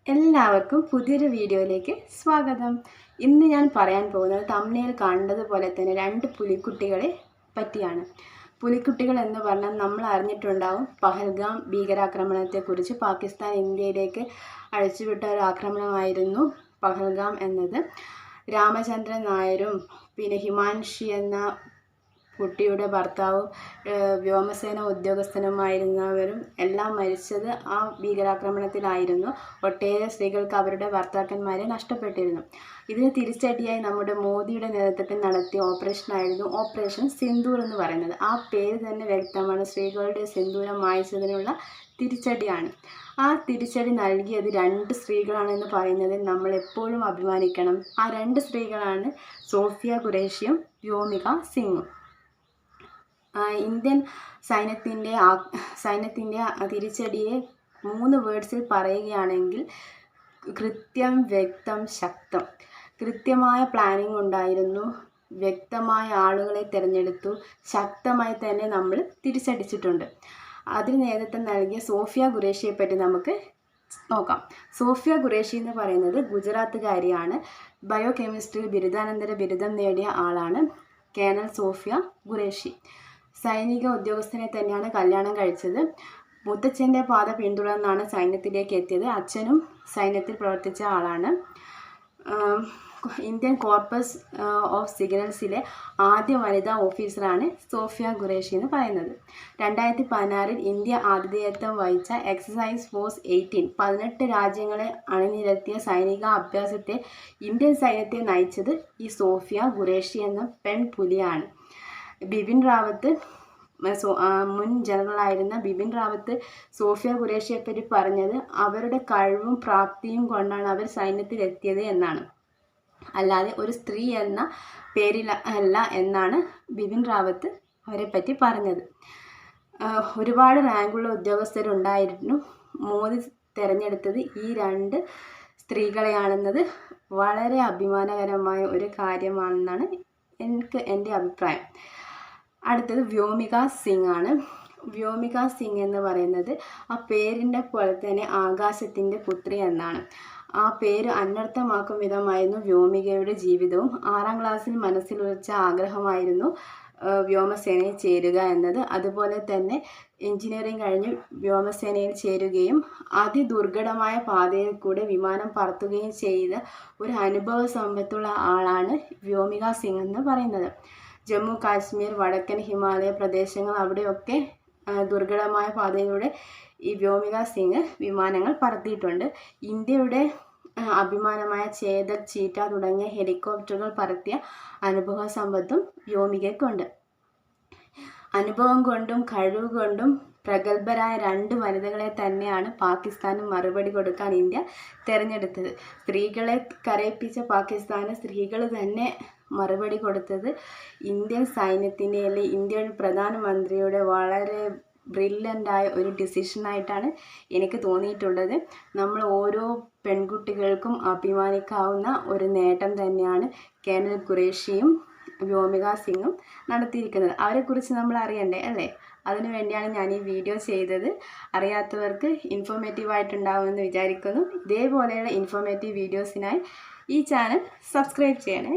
എല്ലാവർക്കും പുതിയൊരു വീഡിയോയിലേക്ക് സ്വാഗതം. ഇന്ന് ഞാൻ പറയാൻ പോകുന്നത് തംബ്നെയിൽ കണ്ടതുപോലെ തന്നെ രണ്ട് പുലിക്കുട്ടികളെ പറ്റിയാണ്. പുലിക്കുട്ടികൾ എന്ന് പറഞ്ഞാൽ നമ്മൾ അറിഞ്ഞിട്ടുണ്ടാവും, പഹൽഗാം ഭീകരാക്രമണത്തെക്കുറിച്ച്. പാകിസ്ഥാൻ ഇന്ത്യയിലേക്ക് അഴിച്ചുവിട്ട ഒരു ആക്രമണമായിരുന്നു പഹൽഗാം എന്നത്. രാമചന്ദ്രൻ നായരും പിന്നെ ഹിമാൻഷി എന്ന കുട്ടിയുടെ ഭർത്താവും വ്യോമസേന ഉദ്യോഗസ്ഥനുമായിരുന്നവരും എല്ലാം മരിച്ചത് ആ ഭീകരാക്രമണത്തിലായിരുന്നു. ഒട്ടേറെ സ്ത്രീകൾക്ക് അവരുടെ ഭർത്താക്കന്മാരെ നഷ്ടപ്പെട്ടിരുന്നു. ഇതിന് തിരിച്ചടിയായി നമ്മുടെ മോദിയുടെ നേതൃത്വത്തിൽ നടത്തിയ ഓപ്പറേഷനായിരുന്നു ഓപ്പറേഷൻ സിന്ദൂർ എന്ന് പറയുന്നത്. ആ പേര് തന്നെ വ്യക്തമാണ്, സ്ത്രീകളുടെ സിന്ദൂരം മായ്ച്ചതിനുള്ള തിരിച്ചടിയാണ്. ആ തിരിച്ചടി നൽകിയത് രണ്ട് സ്ത്രീകളാണെന്ന് പറയുന്നതിൽ നമ്മൾ എപ്പോഴും അഭിമാനിക്കണം. ആ രണ്ട് സ്ത്രീകളാണ് സോഫിയ ഖുറേഷിയും വ്യോമിക സിംഗും. ഇന്ത്യൻ സൈന്യത്തിൻ്റെ തിരിച്ചടിയെ 3 വേർഡ്സിൽ പറയുകയാണെങ്കിൽ കൃത്യം, വ്യക്തം, ശക്തം. കൃത്യമായ പ്ലാനിംഗ് ഉണ്ടായിരുന്നു, വ്യക്തമായ ആളുകളെ തിരഞ്ഞെടുത്തു, ശക്തമായി തന്നെ നമ്മൾ തിരിച്ചടിച്ചിട്ടുണ്ട്. അതിന് നേതൃത്വം നൽകിയ സോഫിയ ഖുറേഷിയെ പറ്റി നമുക്ക് നോക്കാം. സോഫിയ ഖുറേഷി എന്ന് പറയുന്നത് ഗുജറാത്തുകാരിയാണ്. ബയോ കെമിസ്ട്രിയിൽ ബിരുദാനന്തര ബിരുദം നേടിയ ആളാണ് കേണൽ സോഫിയ ഖുറേഷി. സൈനിക ഉദ്യോഗസ്ഥനെ തന്നെയാണ് കല്യാണം കഴിച്ചത്. മുത്തച്ഛൻ്റെ പാത പിന്തുടർന്നാണ് സൈന്യത്തിലേക്ക് എത്തിയത്. അച്ഛനും സൈന്യത്തിൽ പ്രവർത്തിച്ച ആളാണ്. ഇന്ത്യൻ കോർപ്പസ് ഓഫ് സിഗ്നൽസിലെ ആദ്യ വനിതാ ഓഫീസറാണ് സോഫിയ ഖുറേഷി എന്ന് പറയുന്നത്. 2016 ഇന്ത്യ ആതിഥേയത്വം വഹിച്ച എക്സസൈസ് ഫോഴ്സ് 18 രാജ്യങ്ങളെ അണിനിരത്തിയ സൈനിക അഭ്യാസത്തെ ഇന്ത്യൻ സൈന്യത്തെ നയിച്ചത് ഈ സോഫിയ ഖുറേഷി എന്ന പെൺപുലിയാണ്. ബിപിൻ റാവത്ത്, മുൻ ജനറലായിരുന്ന ബിപിൻ റാവത്ത് സോഫിയ ഖുറേഷിയെപ്പറ്റി പറഞ്ഞത് അവരുടെ കഴിവും പ്രാപ്തിയും കൊണ്ടാണ് അവർ സൈന്യത്തിലെത്തിയത് എന്നാണ്, അല്ലാതെ ഒരു സ്ത്രീ എന്ന പേരിൽ അല്ല എന്നാണ് ബിപിൻ റാവത്ത് അവരെ പറ്റി പറഞ്ഞത്. ഒരുപാട് റാങ്കുള്ള ഉദ്യോഗസ്ഥരുണ്ടായിരുന്നു. മോദി തിരഞ്ഞെടുത്തത് ഈ രണ്ട് സ്ത്രീകളെയാണെന്നത് വളരെ അഭിമാനകരമായ ഒരു കാര്യമാണെന്നാണ് എൻ്റെ അഭിപ്രായം. അടുത്തത് വ്യോമിക സിംഗ് ആണ്. വ്യോമിക സിംഗ് എന്ന് പറയുന്നത് ആ പേരിൻ്റെ പോലെ തന്നെ ആകാശത്തിൻ്റെ പുത്രി എന്നാണ്. ആ പേര് അനർത്ഥമാക്കും വിധമായിരുന്നു വ്യോമികയുടെ ജീവിതവും. 6ാം ക്ലാസ്സിൽ മനസ്സിൽ ഉറച്ച ആഗ്രഹമായിരുന്നു വ്യോമസേനയിൽ ചേരുക എന്നത്. അതുപോലെ തന്നെ എഞ്ചിനീയറിംഗ് കഴിഞ്ഞ് വ്യോമസേനയിൽ ചേരുകയും അതിദുർഘടമായ പാതയിൽ കൂടെ വിമാനം പറത്തുകയും ചെയ്ത ഒരു അനുഭവ സമ്പത്തുള്ള ആളാണ് വ്യോമിക സിംഗ് എന്ന് പറയുന്നത്. ജമ്മു കാശ്മീർ, വടക്കൻ ഹിമാലയ പ്രദേശങ്ങൾ, അവിടെയൊക്കെ ദുർഘടമായ പാതയിലൂടെ ഈ വ്യോമിക സിംഗ് വിമാനങ്ങൾ പറത്തിയിട്ടുണ്ട്. ഇന്ത്യയുടെ അഭിമാനമായ ചേതക്, ചീറ്റ തുടങ്ങിയ ഹെലികോപ്റ്ററുകൾ പറത്തിയ അനുഭവ സമ്പത്തും വ്യോമികയ്ക്കുണ്ട്. അനുഭവം കൊണ്ടും കഴിവ് കൊണ്ടും പ്രഗത്ഭരായ 2 വനിതകളെ തന്നെയാണ് പാകിസ്ഥാന് മറുപടി കൊടുക്കാൻ ഇന്ത്യ തിരഞ്ഞെടുത്തത്. സ്ത്രീകളെ കരയിപ്പിച്ച പാകിസ്ഥാന് സ്ത്രീകൾ തന്നെ മറുപടി കൊടുത്തത് ഇന്ത്യൻ സൈന്യത്തിൻ്റെ അല്ലെങ്കിൽ ഇന്ത്യൻ പ്രധാനമന്ത്രിയുടെ വളരെ ബ്രില്യൻ്റായ ഒരു ഡിസിഷനായിട്ടാണ് എനിക്ക് തോന്നിയിട്ടുള്ളത്. നമ്മൾ ഓരോ പെൺകുട്ടികൾക്കും അഭിമാനിക്കാവുന്ന ഒരു നേട്ടം തന്നെയാണ് കേണൽ ഖുറേഷിയും വ്യോമിക സിംഗും നടത്തിയിരിക്കുന്നത്. അവരെക്കുറിച്ച് നമ്മൾ അറിയണ്ടേ അല്ലേ? അതിനു വേണ്ടിയാണ് ഞാൻ ഈ വീഡിയോ ചെയ്തത്. അറിയാത്തവർക്ക് ഇൻഫോർമേറ്റീവായിട്ടുണ്ടാവുമെന്ന് വിചാരിക്കുന്നു. ഇതേപോലെയുള്ള ഇൻഫോർമേറ്റീവ് വീഡിയോസിനായി ഈ ചാനൽ സബ്സ്ക്രൈബ് ചെയ്യണേ.